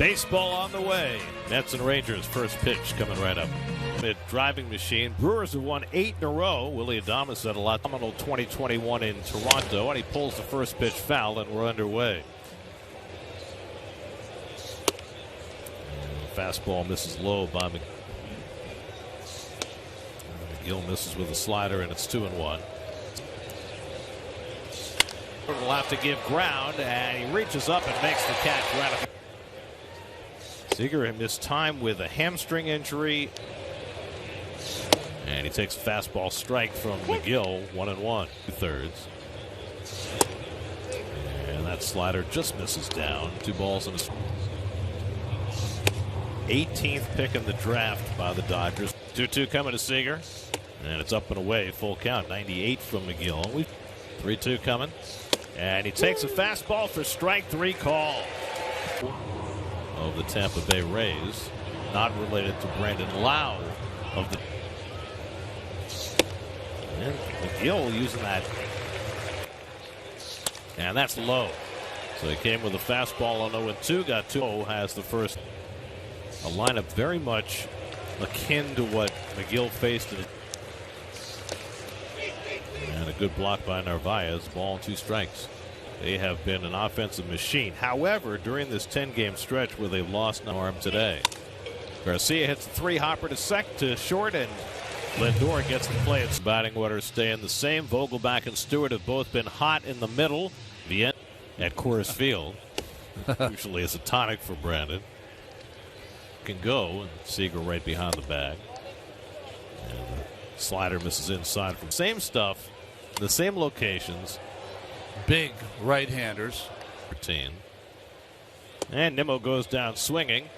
Baseball on the way. Mets and Rangers first pitch coming right up. Driving machine. Brewers have won 8 in a row. Willie Adames had a lot. Phenomenal 2021 in Toronto, and he pulls the first pitch foul, and we're underway. Fastball misses low by McGill. McGill misses with a slider, and it's 2-1. Will have to give ground, and he reaches up and makes the catch right up. Seager missed time with a hamstring injury, and he takes a fastball strike from McGill. 1-1, 2/3. And that slider just misses down. 2 balls and a 18th pick in the draft by the Dodgers. 2-2 coming to Seager, and it's up and away. Full count. 98 from McGill. 3-2 coming. And he takes a fastball for strike 3 call. Of the Tampa Bay Rays, not related to Brandon Lau of the. And McGill using that. And that's low. So he came with a fastball on 0-2, got 2. Has the first. A lineup very much akin to what McGill faced. And a good block by Narvaez. Ball and 2 strikes. They have been an offensive machine. However, during this 10-game stretch where they lost an arm today, Garcia hits the 3-hopper to short, and Lindor gets the play. Its batting orders staying the same. Vogelbach and Stewart have both been hot in the middle. The end at Coors Field usually is a tonic for Brandon. Can go, and Seager right behind the bag. And the slider misses inside from same stuff, the same locations. Big right-handers. And Nimmo goes down swinging.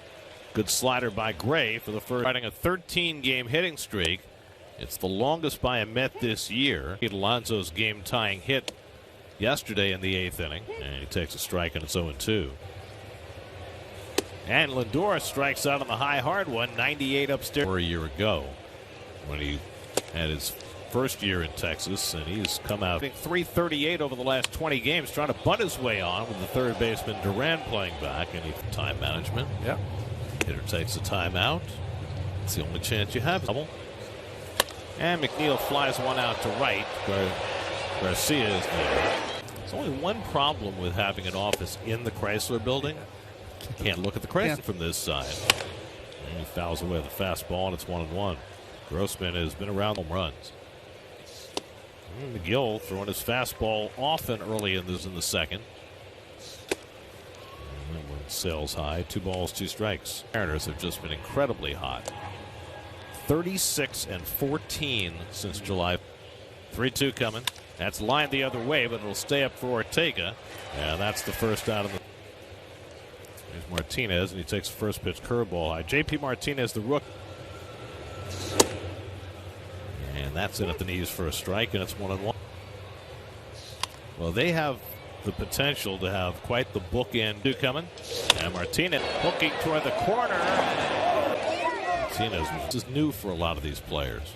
Good slider by Gray for the first. Riding a 13-game hitting streak. It's the longest by a Met this year. Alonso's game-tying hit yesterday in the 8th inning. And he takes a strike, and it's 0-2. And Lindor strikes out on the high hard one. 98 upstairs. A year ago when he had his first year in Texas, and he's come out 338 over the last 20 games, trying to butt his way on with the third baseman Duran playing back. And time management. Yep. Hitter takes a timeout. It's the only chance you have. And McNeil flies one out to right. Garcia is there. There's only one problem with having an office in the Chrysler building. You can't look at the Chrysler from this side. And he fouls away the fastball, and it's 1-1. Grossman has been around home runs. McGill throwing his fastball often early in the second. And when sails high, 2 balls, 2 strikes. Mariners have just been incredibly hot. 36 and 14 since July. 3-2 coming. That's lined the other way, but it'll stay up for Ortega. And that's the first out of the. There's Martinez, and he takes the first pitch curveball high. J.P. Martinez, the rookie. And that's it at the knees for a strike, and it's 1-1. Well, they have the potential to have quite the bookend coming. And Martinez hooking toward the corner. Martinez is new for a lot of these players.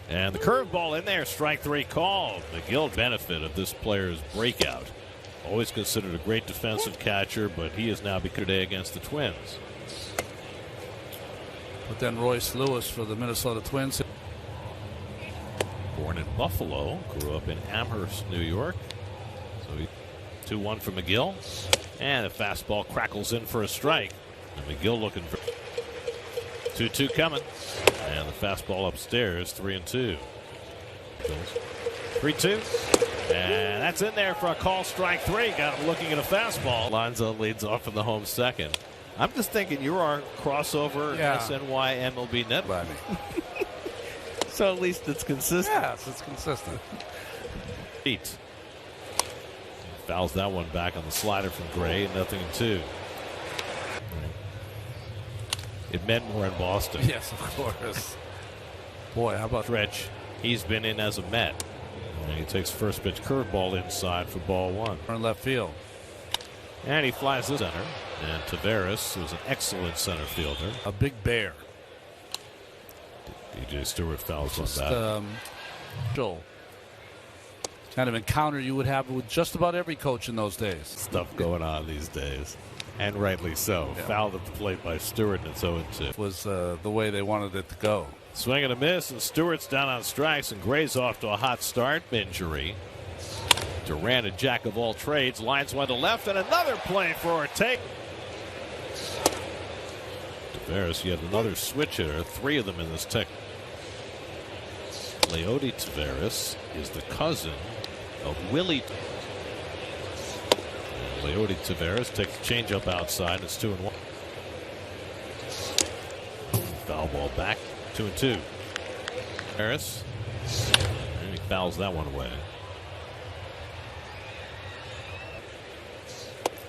And the curveball in there, strike 3 called. McGill benefit of this player's breakout. Always considered a great defensive catcher, but he is now become today against the Twins. But then Royce Lewis for the Minnesota Twins. Born in Buffalo, grew up in Amherst, New York. So 2-1 for McGill. And the fastball crackles in for a strike. And McGill looking for 2-2 coming. And the fastball upstairs, 3-2. 3-2. And that's in there for a call, strike 3. Got him looking at a fastball. Alonso leads off in the home second. I'm just thinking you're our crossover SNY MLB network. So at least it's consistent. Yes, it's consistent. Feet. Fouls that one back on the slider from Gray. 0-2. It meant more in Boston. Yes, of course. Boy, how about Rich? He's been in as a Met. And he takes first pitch curveball inside for ball 1. in left field. And he flies the center. And Taveras, who's an excellent center fielder. A big bear. DJ Stewart fouls on that. Kind of encounter you would have with just about every coach in those days. Stuff going on these days. And rightly so. Yeah. Fouled at the plate by Stewart, and it's 0-2. Was the way they wanted it to go. Swing and a miss, and Stewart's down on strikes, and Gray's off to a hot start. Injury. Durant, a jack of all trades, lines one to left, and another play for Ortega. Taveras, yet another switch hitter, 3 of them in this tech. Leody Taveras is the cousin of Willie. Leody Taveras takes the changeup outside. It's 2-1. Foul ball back. 2-2. Taveras. And he fouls that one away.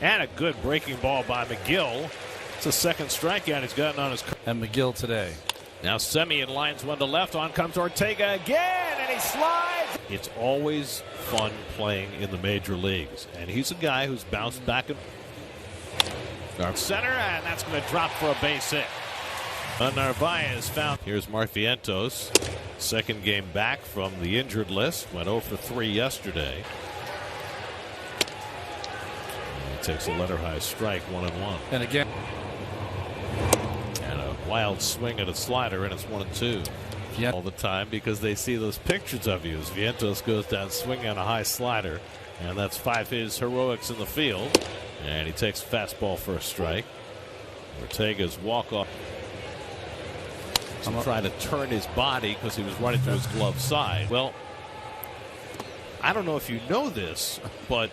And a good breaking ball by McGill. It's a second strikeout he's gotten on his. And McGill today. Now Semien lines one to left. On comes Ortega again, and he slides. It's always fun playing in the major leagues, and he's a guy who's bounced back and center, and that's going to drop for a base hit. Narvaez found. Here's Marfientos, second game back from the injured list. Went 0 for 3 yesterday. And he takes a letter high strike, 1-1. And again. Wild swing at a slider, and it's 1-2. Yeah. All the time because they see those pictures of you as Vientos goes down swinging on a high slider, and that's 5 his heroics in the field, and he takes fastball for a strike. Ortega's walk off. Trying to turn his body because he was running to his glove side. Well, I don't know if you know this, but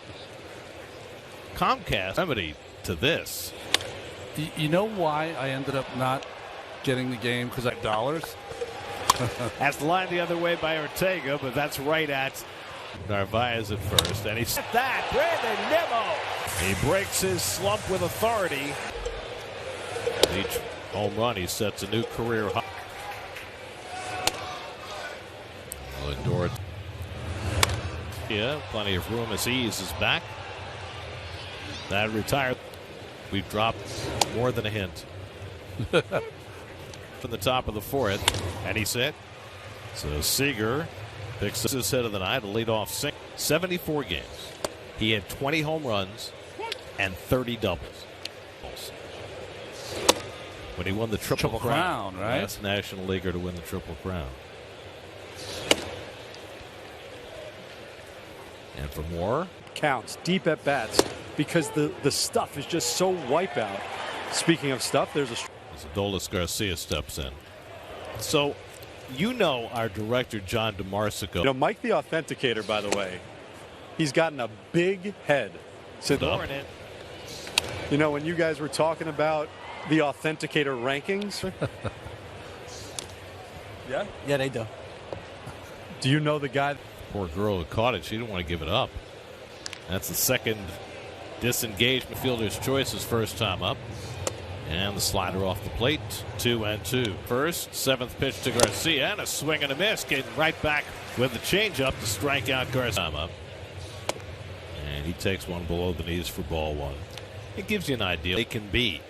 Comcast remedy to this. You know why I ended up not getting the game? Because I dollars. That's lined the other way by Ortega, but that's right at Narvaez at first, and he's that Brandon Nimmo. He breaks his slump with authority. Each home run, he sets a new career high. Lindor. Yeah, plenty of room as he eases back. That retired. We've dropped more than a hint. From the top of the 4th, and he's hit. So Seager picks his hit of the night, a leadoff single. 74 games. He had 20 home runs and 30 doubles. When he won the Triple Crown, right? Last National Leaguer to win the Triple Crown. And for more. Counts, deep at bats, because the stuff is just so wipeout. Speaking of stuff, there's a. As Adolis Garcia steps in. So, you know our director, John DeMarsico. You know, Mike the Authenticator, by the way, he's gotten a big head. You know, when you guys were talking about the Authenticator rankings. Yeah? Yeah, they do. Do you know the guy? Poor girl who caught it. She didn't want to give it up. That's the second disengaged fielder's choice, his first time up. And the slider off the plate, 2-2. First, 7th pitch to Garcia, and a swing and a miss. Getting right back with the changeup to strike out Garcia. Up. And he takes one below the knees for ball 1. It gives you an idea they can be.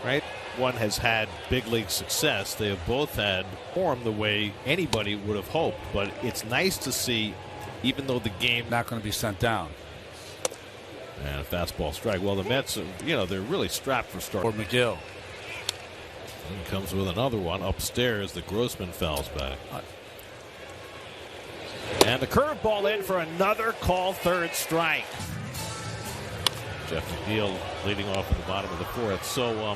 Right? One has had big league success. They have both had form the way anybody would have hoped. But it's nice to see, even though the game Not going to be sent down. and a fastball strike. Well, the Mets, they're really strapped for start. Or McGill. And comes with another one upstairs. The Grossman fouls back. And the curveball in for another call, 3rd strike. Jeff McNeil leading off in the bottom of the 4th. So,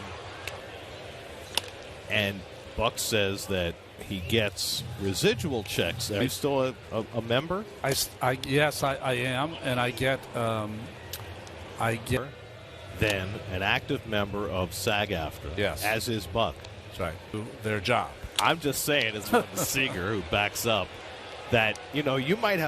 and Buck says that he gets residual checks. Are you still a member? Yes, I am, and I get Then an active member of SAG-AFTRA. Yes. As is Buck. That's right. Their job. I'm just saying, as the Seager who backs up, that you might have a